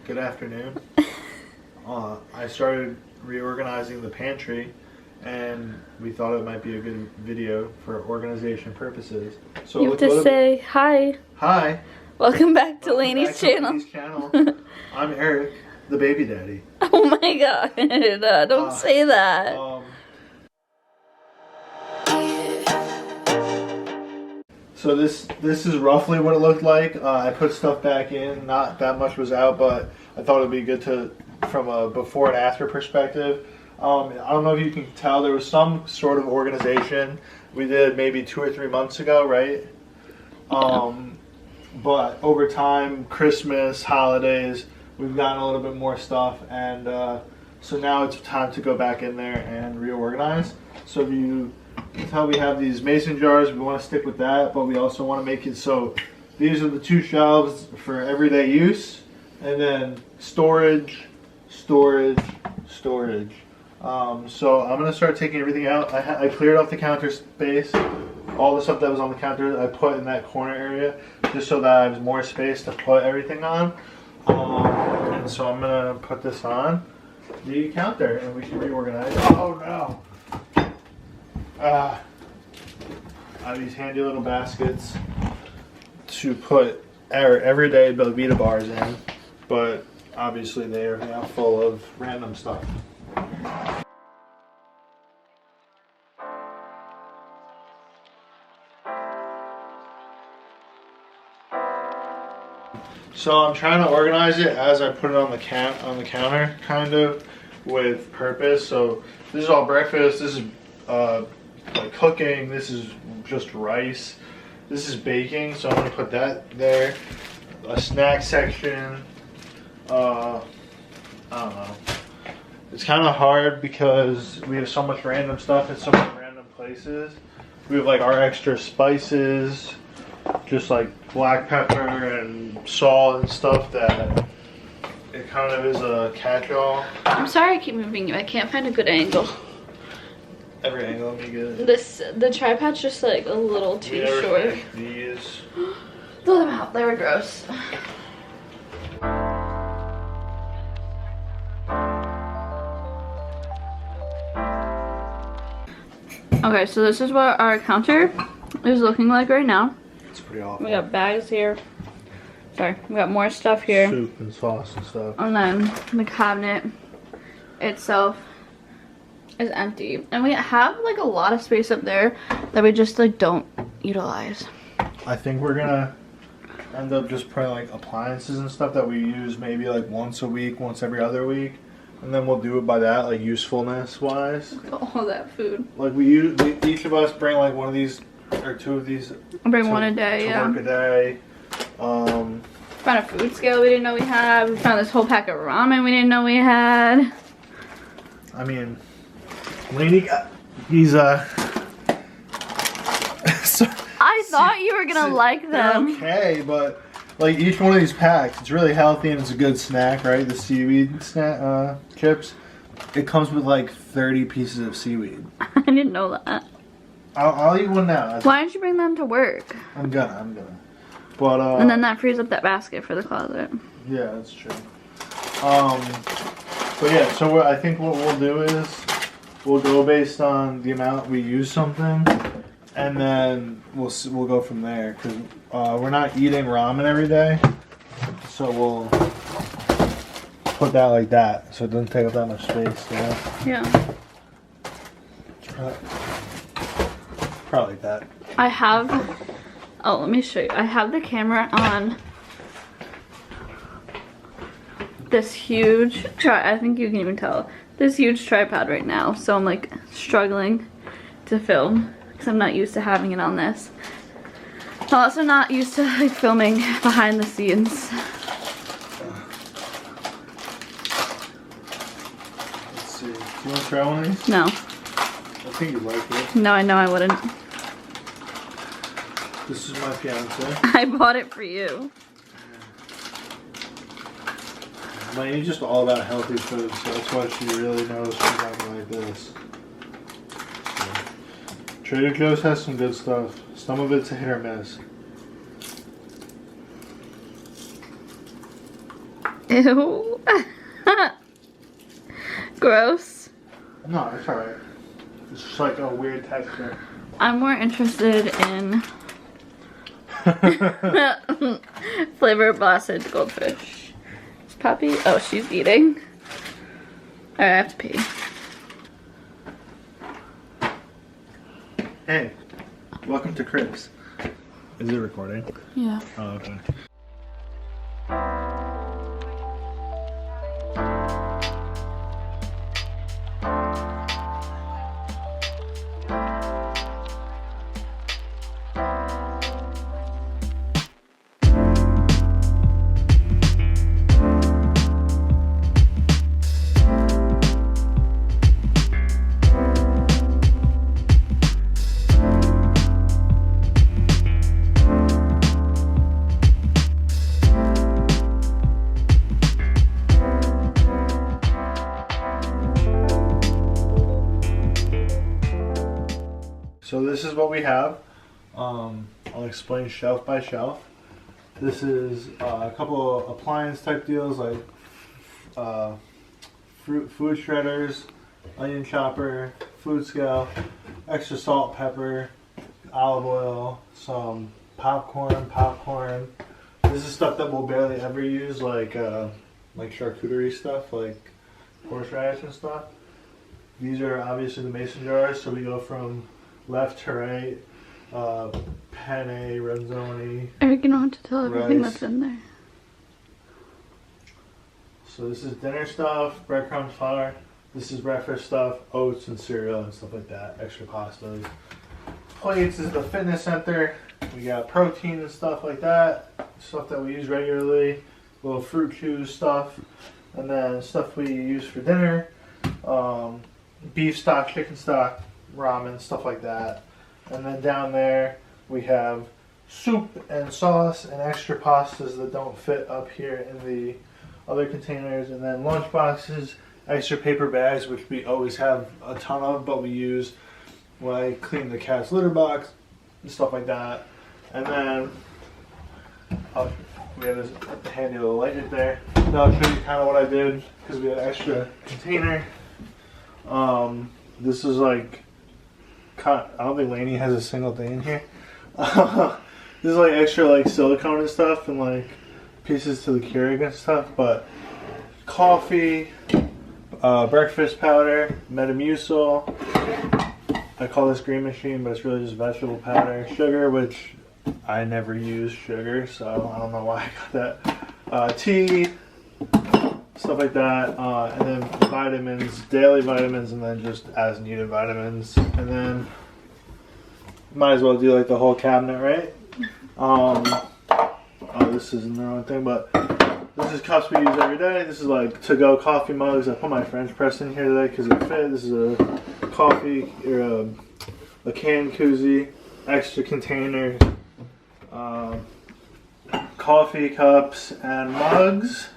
Good afternoon. I started reorganizing the pantry, and we thought it might be a good video for organization purposes. So you have to say hi. Hi. Welcome back to Lainey's channel. I'm Eric, the baby daddy. Oh my god, don't say that. So this is roughly what it looked like. I put stuff back in, not that much was out, but I thought it'd be good to, from a before and after perspective. I don't know if you can tell, there was some sort of organization we did maybe 2 or 3 months ago, right? But over time, Christmas, holidays, we've gotten a little bit more stuff, and so now it's time to go back in there and reorganize. So if you can tell, we have these mason jars. We want to stick with that, but we also want to make it so these are the 2 shelves for everyday use, and then storage, storage, storage. So I'm going to start taking everything out. I cleared off the counter space. All the stuff that was on the counter I put in that corner area just so that I have more space to put everything on. And so I'm going to put this on the counter and we can reorganize. Oh no! I have these handy little baskets to put our everyday Belvita bars in, but obviously they are now full of random stuff. So I'm trying to organize it as I put it on the counter, kind of with purpose. So this is all breakfast. This is like cooking. This is just rice. This is baking. So I'm gonna put that there. A snack section. I don't know. It's kind of hard because we have so much random stuff in so many random places. We have like our extra spices, just like black pepper and salt and stuff, that it kind of is a catch-all. I'm sorry I keep moving you. I can't find a good angle. Every angle will be good. The tripod's just like a little too short. These. Throw them out. They were gross. Okay, so this is what our counter is looking like right now. It's pretty awful. We got bags here. Sorry, we got more stuff here. Soup and sauce and stuff. And then the cabinet itself is empty. And we have like a lot of space up there that we just like don't utilize. I think we're gonna end up just putting like appliances and stuff that we use maybe like once a week, once every other week. And then we'll do it by that, like usefulness wise. All that food. Like each of us bring like one of these or 2 of these. I'll bring one a day, yeah. Work a day. Found a food scale we didn't know we had. We found this whole pack of ramen we didn't know we had. I mean, Lainey, he's so, I thought you were gonna like them. Okay, but like each one of these packs, it's really healthy and it's a good snack, right? The seaweed snack chips. It comes with like 30 pieces of seaweed. I didn't know that. I'll eat one now. Why don't you bring them to work? I'm gonna. But and then that frees up that basket for the closet. Yeah, that's true. But yeah, so I think what we'll do is we'll go based on the amount we use something, and then we'll go from there, because we're not eating ramen every day, so we'll put that like that so it doesn't take up that much space. Yeah. Probably like that. I have. Oh, let me show you. I have the camera on this huge I think you can even tell. This huge tripod right now. So I'm like struggling to film because I'm not used to having it on this. I'm also not used to like filming behind the scenes. Let's see. Do you want to try one of these? No. I think you'd like it. No, I know I wouldn't. This is my fiance. I bought it for you. Lainey's just all about healthy food, so that's why she really knows she's not gonna like this. So, Trader Joe's has some good stuff. Some of it's a hit or miss. Ew. Gross. No, it's alright. It's just like a weird texture. I'm more interested in flavor blasted goldfish. Is Poppy? Oh, she's eating. Alright, I have to pee. Hey, welcome to Cribs. Is it recording? Yeah. Oh, okay. So this is what we have. I'll explain shelf by shelf. This is a couple of appliance type deals like food shredders, onion chopper, food scale, extra salt, pepper, olive oil, some popcorn. This is stuff that we'll barely ever use, like charcuterie stuff, like horseradish and stuff. These are obviously the mason jars, so we go from left to right, penne, ranzoni. Eric, you don't have to tell everything rice. that's in there. So this is dinner stuff, breadcrumbs, flour. This is breakfast stuff, oats and cereal and stuff like that, extra pastas. Plates is the fitness center. We got protein and stuff like that, stuff that we use regularly. Little fruit juice stuff, and then stuff we use for dinner. Beef stock, chicken stock, ramen, stuff like that. And then down there we have soup and sauce and extra pastas that don't fit up here in the other containers, and then lunch boxes, extra paper bags, which we always have a ton of, but we use when I clean the cat's litter box and stuff like that. And then we have this handy little light right there. Now I'll show you kind of what I did because we had an extra container. This is like, I don't think Lainey has a single thing in here. This is like extra like silicone and stuff and like pieces to the Keurig and stuff, but coffee, breakfast powder, Metamucil. I call this green machine, but it's really just vegetable powder. Sugar, which I never use sugar, so I don't know why I got that. Tea, stuff like that, and then vitamins, daily vitamins, and then just as needed vitamins. And then might as well do like the whole cabinet, right? This isn't the wrong thing, but this is cups we use every day. This is like to-go coffee mugs. I put my French press in here today because it fit. This is a coffee, or a can koozie, extra container, coffee cups and mugs.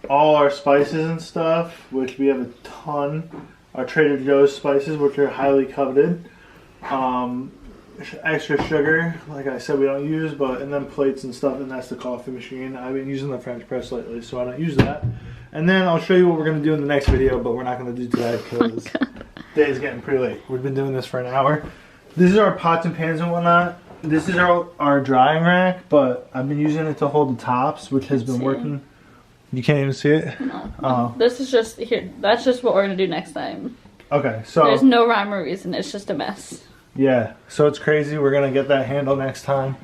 All our spices and stuff, which we have a ton. Our Trader Joe's spices, which are highly coveted. Extra sugar, like I said, we don't use, and then plates and stuff, and that's the coffee machine. I've been using the French press lately, so I don't use that. And then I'll show you what we're going to do in the next video, but we're not going to do today because the day is getting pretty late. We've been doing this for an hour. This is our pots and pans and whatnot. This is our drying rack, but I've been using it to hold the tops, which has been working. You can't even see it? No. Oh. This is just, here, that's just what we're going to do next time. Okay, so there's no rhyme or reason, it's just a mess. Yeah, so it's crazy. We're going to get that handle next time,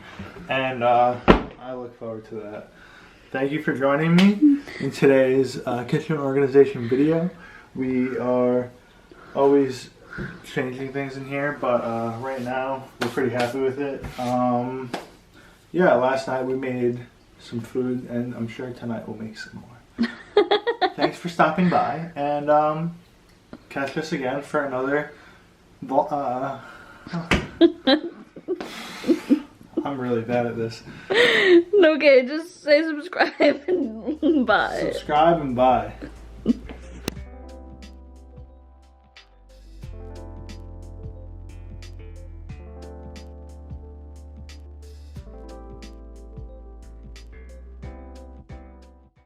and I look forward to that. Thank you for joining me in today's kitchen organization video. We are always changing things in here, but right now we're pretty happy with it. Yeah, last night we made some food, and I'm sure tonight we'll make some more. Thanks for stopping by, and catch us again for another I'm really bad at this. Okay, just say subscribe and bye. Subscribe and bye.